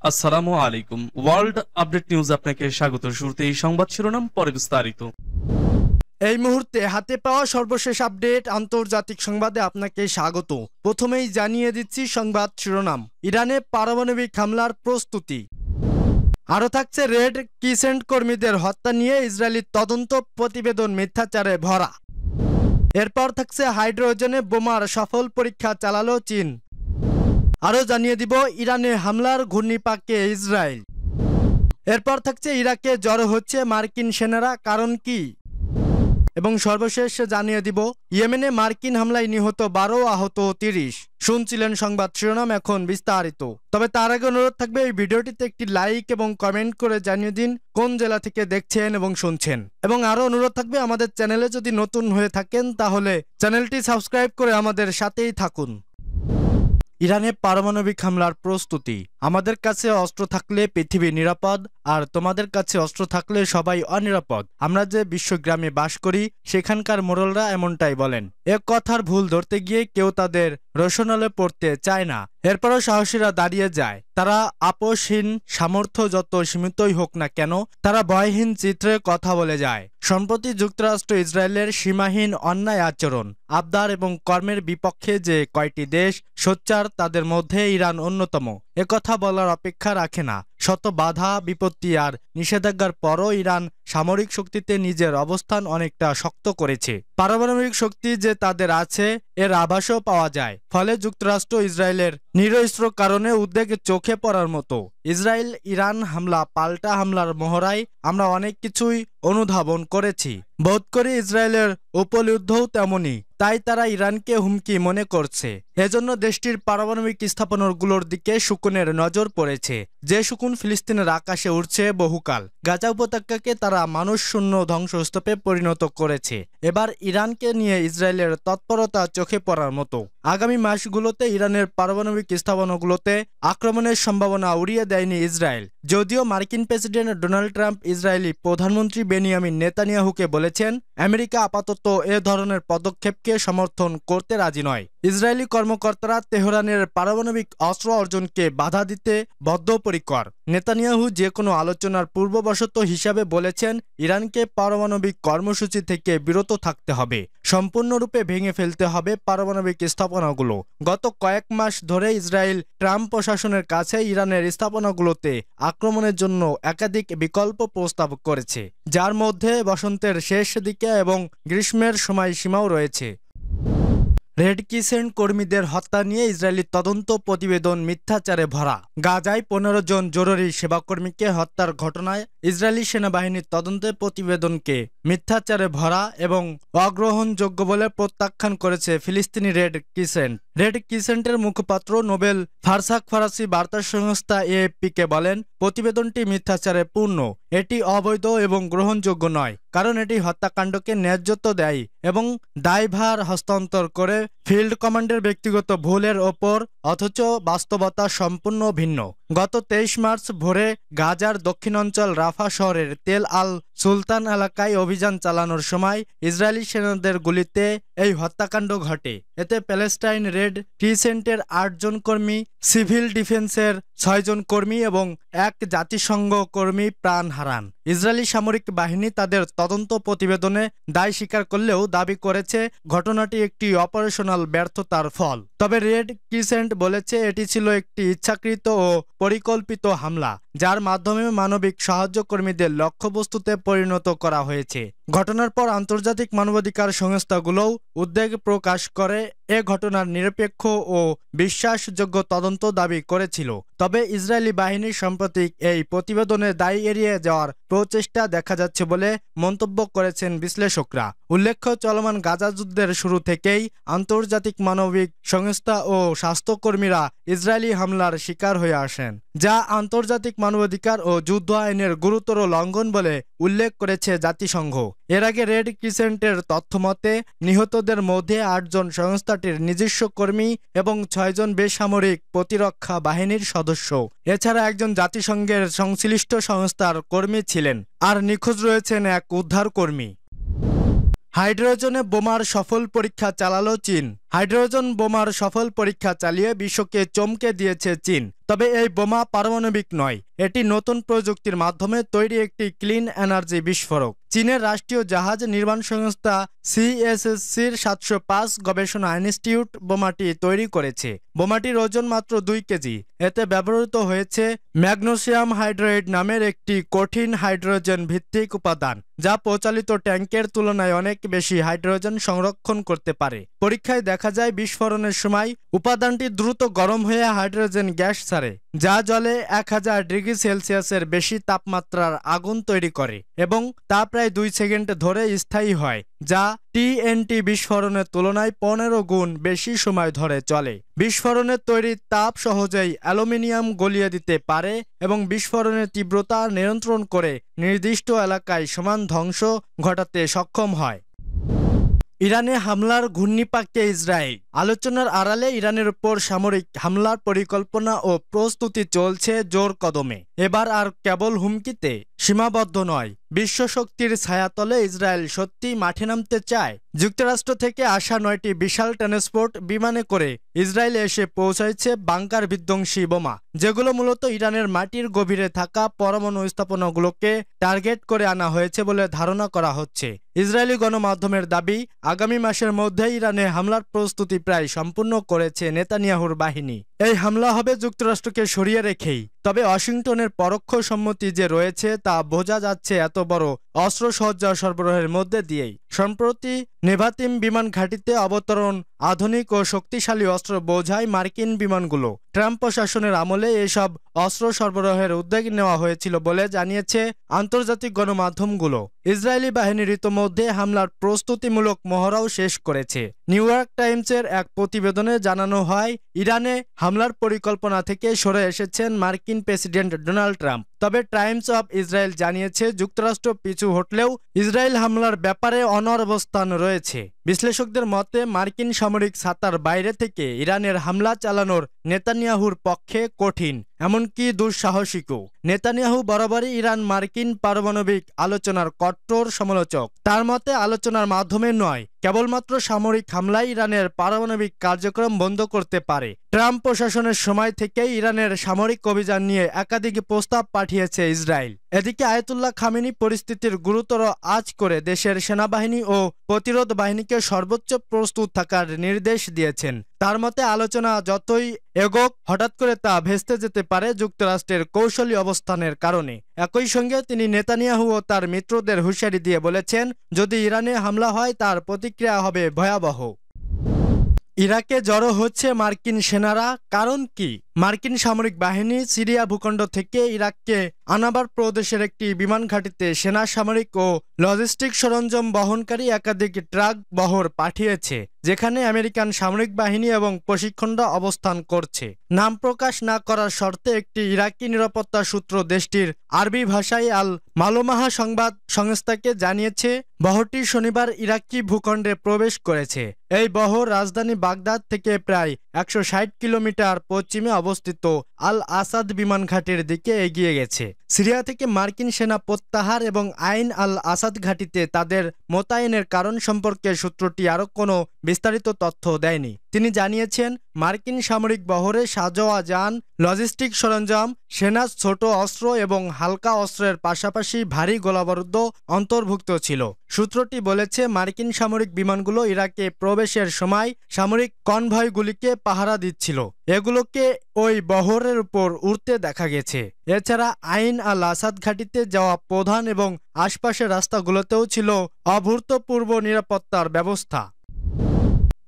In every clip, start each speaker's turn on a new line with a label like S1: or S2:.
S1: আসসালামু আলাইকুম। World update news আপনাকে স্বাগত। শুরুতেই সংবাদ শিরোনাম, পরে বিস্তারিত।
S2: এই মুহূর্তে হাতে পাওয়া সর্বশেষ আপডেট আন্তর্জাতিক সংবাদে আপনাকে স্বাগত। প্রথমেই জানিয়ে দিচ্ছি সংবাদ শিরোনাম। ইরানে পারমাণবিক হামলার প্রস্তুতি। আরও থাকছে রেড ক্রিসেন্ট কর্মীদের হত্যা নিয়ে ইসরায়েলি তদন্ত প্রতিবেদন মিথ্যাচারে ভরা। এরপর থাকছে হাইড্রোজেনে বোমার সফল পরীক্ষা চালালো চীন। আরও জানিয়ে দিব ইরানে হামলার ঘূর্ণিপাকে ইসরায়েল। এরপর থাকছে ইরাকে জড়ো হচ্ছে মার্কিন সেনারা, কারণ কি? এবং সর্বশেষ জানিয়ে দিব ইয়েমেনে মার্কিন হামলায় নিহত 12, আহত 30। শুনছিলেন সংবাদ শিরোনাম, এখন বিস্তারিত। তবে তার আগে অনুরোধ থাকবে এই ভিডিওটিতে একটি লাইক এবং কমেন্ট করে জানিয়ে দিন কোন জেলা থেকে দেখছেন এবং শুনছেন। এবং আরও অনুরোধ থাকবে আমাদের চ্যানেলে যদি নতুন হয়ে থাকেন তাহলে চ্যানেলটি সাবস্ক্রাইব করে আমাদের সাথেই থাকুন। ইরানে পারমাণবিক হামলার প্রস্তুতি। আমাদের কাছে অস্ত্র থাকলে পৃথিবী নিরাপদ, আর তোমাদের কাছে অস্ত্র থাকলে সবাই অনিরাপদ। আমরা যে বিশ্বগ্রামে বাস করি সেখানকার মোড়লরা এমনটাই বলেন। এ কথার ভুল ধরতে গিয়ে কেউ তাদের রোশনালে পড়তে চায় না। এরপরও সাহসীরা দাঁড়িয়ে যায়। তারা আপোষহীন, সামর্থ্য যত সীমিতই হোক না কেন, তারা ভয়হীন চিত্রে কথা বলে যায়। সম্প্রতি যুক্তরাষ্ট্র ইসরায়েলের সীমাহীন অন্যায় আচরণ, আবদার এবং কর্মের বিপক্ষে যে কয়টি দেশ সোচ্চার তাদের মধ্যে ইরান অন্যতম। একথা বলার অপেক্ষা রাখে না। শত বাধা বিপত্তি আর নিষেধাজ্ঞার পরও ইরান সামরিক শক্তিতে নিজের অবস্থান অনেকটা শক্ত করেছে। পারমাণবিক শক্তি যে তাদের আছে এর আভাসও পাওয়া যায়। ফলে যুক্তরাষ্ট্র ইসরায়েলের নিরস্ত্র কারণে উদ্বেগ চোখে পড়ার মতো। ইসরায়েল ইরান হামলা পাল্টা হামলার মহড়ায় আমরা অনেক কিছুই অনুধাবন করেছি। বোধ করি ইসরায়েলের উপযুদ্ধও তেমনই। তাই তারা ইরানকে হুমকি মনে করছে। এজন্য দেশটির পারমাণবিক স্থাপনাগুলোর দিকে শকুনের নজর পড়েছে। যে শকুন ফিলিস্তিনের আকাশে উঠছে বহুকাল। গাজা উপত্যকাকে তারা মানুষ শূন্য ধ্বংসস্তূপে পরিণত করেছে। এবার ইরানকে নিয়ে ইসরায়েলের তৎপরতা চোখে পড়ার মতো। আগামী মাসগুলোতে ইরানের পারমাণবিক স্থাপনাগুলোতে আক্রমণের সম্ভাবনা উড়িয়ে দেয়নি ইসরায়েল। যদিও মার্কিন প্রেসিডেন্ট ডোনাল্ড ট্রাম্প ইসরায়েলি প্রধানমন্ত্রী বেনিয়ামিন নেতানিয়াহুকে বলেছেন আমেরিকা আপাতত এ ধরনের পদক্ষেপকে সমর্থন করতে রাজি নয়। ইসরায়েলি কর্মকর্তারা তেহরানের পারমাণবিক অস্ত্র অর্জনকে বাধা দিতে বদ্ধপরিকর। নেতানিয়াহু যে কোনো আলোচনার পূর্ববশত হিসাবে বলেছেন ইরানকে পারমাণবিক কর্মসূচি থেকে বিরত থাকতে হবে, সম্পূর্ণরূপে ভেঙে ফেলতে হবে পারমাণবিক স্থাপনাগুলো। গত কয়েক মাস ধরে ইসরায়েল ট্রাম্প প্রশাসনের কাছে ইরানের স্থাপনাগুলোতে আক্রমণের জন্য একাধিক বিকল্প প্রস্তাব করেছে, যার মধ্যে বসন্তের শেষ দিকে এবং গ্রীষ্মের সময়সীমাও রয়েছে। রেড ক্রিসেন্ট কর্মীদের হত্যা নিয়ে ইসরায়েলি তদন্ত প্রতিবেদন মিথ্যাচারে ভরা। গাজায় 15 জন জরুরি সেবাকর্মীকে হত্যার ঘটনায় ইসরায়েলি সেনাবাহিনীর তদন্তের প্রতিবেদনকে মিথ্যাচারে ভরা এবং অগ্রহণযোগ্য বলে প্রত্যাখ্যান করেছে ফিলিস্তিনি রেড ক্রিসেন্ট। রেড ক্রিসেন্টের মুখপাত্র নোবেল ফারসাক ফরাসি বার্তা সংস্থা এএফপিকে বলেন, প্রতিবেদনটি মিথ্যাচারে পূর্ণ। এটি অবৈধ এবং গ্রহণযোগ্য নয়, কারণ এটি হত্যাকাণ্ডকে ন্যায্যত্ব দেয় এবং দায়ভার হস্তান্তর করে ফিল্ড কমান্ডের ব্যক্তিগত ভুলের ওপর, অথচ বাস্তবতা সম্পূর্ণ ভিন্ন। গত 23 মার্চ ভোরে গাজার দক্ষিণাঞ্চল রাফা শহরের তেল আল সুলতান এলাকায় অভিযান চালানোর সময় ইসরায়েলি সেনাদের গুলিতে এই হত্যাকাণ্ড ঘটে। এতে প্যালেস্টাইন রেড ক্রিসেন্টের 8 জন কর্মী, সিভিল ডিফেন্সের 6 জন কর্মী এবং এক জাতিসংঘ কর্মী প্রাণ হারান। ইসরায়েলি সামরিক বাহিনী তাদের তদন্ত প্রতিবেদনে দায় স্বীকার করলেও দাবি করেছে ঘটনাটি একটি অপারেশনাল ব্যর্থতার ফল। তবে রেড ক্রিসেন্ট বলেছে এটি ছিল একটি ইচ্ছাকৃত ও পরিকল্পিত হামলা, যার মাধ্যমে মানবিক সাহায্য কর্মীদের লক্ষ্যবস্তুতে পরিণত করা হয়েছে। ঘটনার পর আন্তর্জাতিক মানবাধিকার সংস্থাগুলোও উদ্বেগ প্রকাশ করে এ ঘটনার নিরপেক্ষ ও বিশ্বাসযোগ্য তদন্ত দাবি করেছিল। তবে ইসরায়েলি বাহিনীর সাম্প্রতিক এই প্রতিবেদনে দায় এড়িয়ে যাওয়ার প্রচেষ্টা দেখা যাচ্ছে বলে মন্তব্য করেছেন বিশ্লেষকরা। উল্লেখ্য, চলমান গাজা যুদ্ধের শুরু থেকেই আন্তর্জাতিক মানবিক সংস্থা ও স্বাস্থ্যকর্মীরা ইসরায়েলি হামলার শিকার হয়ে আসেন, যা আন্তর্জাতিক মানবাধিকার ও যুদ্ধ আইনের গুরুতর লঙ্ঘন বলে উল্লেখ করেছে জাতিসংঘ। এর আগে রেড ক্রিসেন্টের তথ্যমতে নিহতদের মধ্যে 8 জন সংস্থাটির নিজস্ব কর্মী এবং 6 জন বেসামরিক প্রতিরক্ষা বাহিনীর সদস্য। এছাড়া একজন জাতিসংঘের সংশ্লিষ্ট সংস্থার কর্মী ছিলেন, আর নিখোঁজ রয়েছেন এক উদ্ধার কর্মী। হাইড্রোজেনে বোমার সফল পরীক্ষা চালালো চীন। হাইড্রোজেন বোমার সফল পরীক্ষা চালিয়ে বিশ্বকে চমকে দিয়েছে চীন। তবে এই বোমা পারমাণবিক নয়, এটি নতুন প্রযুক্তির মাধ্যমে তৈরি একটি ক্লিন এনার্জি বিস্ফোরক। চীনের রাষ্ট্রীয় জাহাজ নির্মাণ সংস্থা CSSCর 705 গবেষণা ইনস্টিটিউট বোমাটি তৈরি করেছে। বোমাটির ওজন মাত্র 2 কেজি। এতে ব্যবহৃত হয়েছে ম্যাগনেসিয়াম হাইড্রাইড নামের একটি কঠিন হাইড্রোজেন ভিত্তিক উপাদান, যা প্রচলিত ট্যাঙ্কের তুলনায় অনেক বেশি হাইড্রোজেন সংরক্ষণ করতে পারে। পরীক্ষায় দেখা যায় বিস্ফোরণের সময় উপাদানটি দ্রুত গরম হয়ে হাইড্রোজেন গ্যাস ছাড়ে, যা জলে 1000 ডিগ্রি সেলসিয়াসের বেশি তাপমাত্রার আগুন তৈরি করে এবং তা প্রায় 2 সেকেন্ড ধরে স্থায়ী হয়, যা TNT বিস্ফোরণের তুলনায় 15 গুণ বেশি সময় ধরে চলে। বিস্ফোরণের তৈরি তাপ সহজেই অ্যালুমিনিয়াম গলিয়ে দিতে পারে এবং বিস্ফোরণের তীব্রতা নিয়ন্ত্রণ করে নির্দিষ্ট এলাকায় সমান ধ্বংস ঘটাতে সক্ষম হয়। ইরানে হামলার ঘূর্ণিপাকে ইসরায়েল। আলোচনার আড়ালে ইরানের উপর সামরিক হামলার পরিকল্পনা ও প্রস্তুতি চলছে জোর কদমে। এবার আর কেবল হুমকিতে সীমাবদ্ধ নয়, বিশ্ব শক্তির ছায়াতলে ইসরায়েল সত্যি মাঠে নামতে চায়। যুক্তরাষ্ট্র থেকে আসা 9টি বিশাল ট্রান্সপোর্ট বিমানে করে ইসরায়েলে এসে পৌঁছাইছে বাংকার বিধ্বংসী বোমা, যেগুলো মূলত ইরানের মাটির গভীরে থাকা পরমাণু স্থাপনাগুলোকে টার্গেট করে আনা হয়েছে বলে ধারণা করা হচ্ছে। ইসরায়েলি গণমাধ্যমের দাবি, আগামী মাসের মধ্যে ইরানে হামলার প্রস্তুতি প্রায় সম্পূর্ণ করেছে নেতানিয়াহুর বাহিনী। এই হামলা হবে যুক্তরাষ্ট্রকে সরিয়ে রেখেই। তবে ওয়াশিংটনের পরোক্ষ সম্মতি যে রয়েছে তা বোঝা যাচ্ছে এত বড় অস্ত্রসজ্জা সরবরাহের মধ্যে দিয়েই। সম্প্রতি নেভাতিম বিমান ঘাঁটিতে অবতরণ আধুনিক ও শক্তিশালী অস্ত্র বোঝায় মার্কিন বিমানগুলো। ট্রাম্প প্রশাসনের আমলে এসব অস্ত্র সরবরাহের উদ্যোগ নেওয়া হয়েছিল বলে জানিয়েছে আন্তর্জাতিক গণমাধ্যমগুলো। ইসরায়েলি বাহিনী ইতোমধ্যে হামলার প্রস্তুতিমূলক মহড়াও শেষ করেছে। নিউ ইয়র্ক টাইমসের এক প্রতিবেদনে জানানো হয়, ইরানে হামলার পরিকল্পনা থেকে সরে এসেছেন মার্কিন প্রেসিডেন্ট ডোনাল্ড ট্রাম্প। তবে টাইমস অফ ইসরায়েল জানিয়েছে, যুক্তরাষ্ট্র পিছু হটলেও ইসরায়েল হামলার ব্যাপারে অনড় অবস্থান রয়েছে। বিশ্লেষকদের মতে, মার্কিন সামরিক ছাতার বাইরে থেকে ইরানের হামলা চালানোর নেতানিয়াহুর পক্ষে কঠিন, এমনকি দুঃসাহসিকও। নেতানিয়াহু বরাবরই ইরান মার্কিন পারমাণবিক আলোচনার কট্টর সমালোচক। তার মতে, আলোচনার মাধ্যমে নয়, কেবলমাত্র সামরিক হামলায় ইরানের পারমাণবিক কার্যক্রম বন্ধ করতে পারে। ট্রাম্প প্রশাসনের সময় থেকেই ইরানের সামরিক অভিযান নিয়ে একাধিক প্রস্তাব পাঠিয়েছে ইসরায়েল। এদিকে আয়াতুল্লাহ খামেনি পরিস্থিতির গুরুতর আঁচ করে দেশের সেনাবাহিনী ও প্রতিরোধ বাহিনীকে সর্বোচ্চ প্রস্তুত থাকার নির্দেশ দিয়েছেন। তার মতে, আলোচনা যতই এগোক, হঠাৎ করে তা ভেস্তে যেতে পারে যুক্তরাষ্ট্রের কৌশলী অবস্থানের কারণে। একই সঙ্গে তিনি নেতানিয়াহু ও তার মিত্রদের হুঁশিয়ারি দিয়ে বলেছেন, যদি ইরানে হামলা হয় তার প্রতিক্রিয়া হবে ভয়াবহ। ইরাকে জড়ো হচ্ছে মার্কিন সেনারা, কারণ কি? মার্কিন সামরিক বাহিনী সিরিয়া ভূখণ্ড থেকে ইরাককে আনাবার প্রদেশের একটি বিমান ঘাঁটিতে সেনা সামরিক ও লজিস্টিক সরঞ্জাম বহনকারী একাধিক ট্রাক বহর পাঠিয়েছে, যেখানে আমেরিকান সামরিক বাহিনী এবং প্রশিক্ষণরা অবস্থান করছে। নাম প্রকাশ না করার শর্তে একটি ইরাকি নিরাপত্তা সূত্র দেশটির আরবি ভাষায় আল মালুমাহা সংবাদ সংস্থাকে জানিয়েছে, বহরটি শনিবার ইরাকি ভূখণ্ডে প্রবেশ করেছে। এই বহর রাজধানী বাগদাদ থেকে প্রায় 160 কিলোমিটার পশ্চিমে অবস্থিত আল আসাদ বিমান ঘাঁটির দিকে এগিয়ে গেছে। সিরিয়া থেকে মার্কিন সেনা প্রত্যাহার এবং আইন আল আসাদ ঘাঁটিতে তাদের মোতায়েনের কারণ সম্পর্কে সূত্রটি আরও কোনো বিস্তারিত তথ্য দেয়নি। তিনি জানিয়েছেন, মার্কিন সামরিক বহরে সাজোয়া যান, লজিস্টিক সরঞ্জাম, সেনার ছোট অস্ত্র এবং হালকা অস্ত্রের পাশাপাশি ভারী গোলাবারুদ অন্তর্ভুক্ত ছিল। সূত্রটি বলেছে, মার্কিন সামরিক বিমানগুলো ইরাকে প্রবেশের সময় সামরিক কনভয়গুলিকে পাহারা দিচ্ছিল। এগুলোকে ওই বহরের উপর উড়তে দেখা গেছে। এছাড়া আইন আল আসাদ ঘাঁটিতে যাওয়া প্রধান এবং আশপাশের রাস্তাগুলোতেও ছিল অভূতপূর্ব নিরাপত্তার ব্যবস্থা।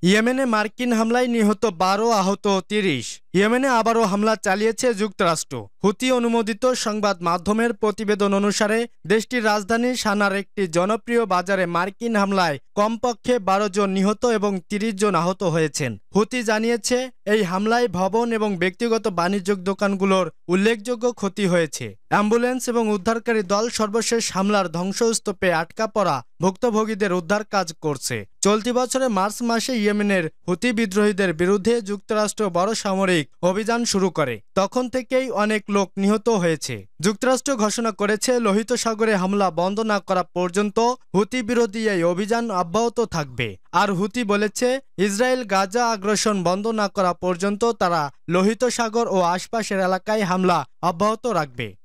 S2: ইয়েমেনে মার্কিন হামলায় নিহত 12, আহত 30। ইয়েমেনে আবারও হামলা চালিয়েছে যুক্তরাষ্ট্র। হুতি অনুমোদিত সংবাদ মাধ্যমের প্রতিবেদন অনুসারে দেশটির রাজধানী সানার একটি জনপ্রিয় বাজারে মার্কিন হামলায় কমপক্ষে 12 জন নিহত এবং 30 জন আহত হয়েছেন। হুতি জানিয়েছে, এই হামলায় ভবন এবং ব্যক্তিগত বাণিজ্যিক দোকানগুলোর উল্লেখযোগ্য ক্ষতি হয়েছে। অ্যাম্বুলেন্স এবং উদ্ধারকারী দল সর্বশেষ হামলার ধ্বংসস্তূপে আটকা পড়া ভুক্তভোগীদের উদ্ধার কাজ করছে। চলতি বছরের মার্চ মাসে ইয়েমেনের হুতি বিদ্রোহীদের বিরুদ্ধে যুক্তরাষ্ট্র বড় সামরিক অভিযান শুরু করে। তখন থেকেই অনেক লোক নিহত হয়েছে। যুক্তরাষ্ট্র ঘোষণা করেছে লোহিত সাগরে হামলা বন্ধ না করা পর্যন্ত হুতি বিরোধী এই অভিযান অব্যাহত থাকবে। আর হুতি বলেছে ইসরায়েল গাজা আগ্রাসন বন্ধ না করা পর্যন্ত তারা লোহিত সাগর ও আশপাশের এলাকায় হামলা অব্যাহত রাখবে।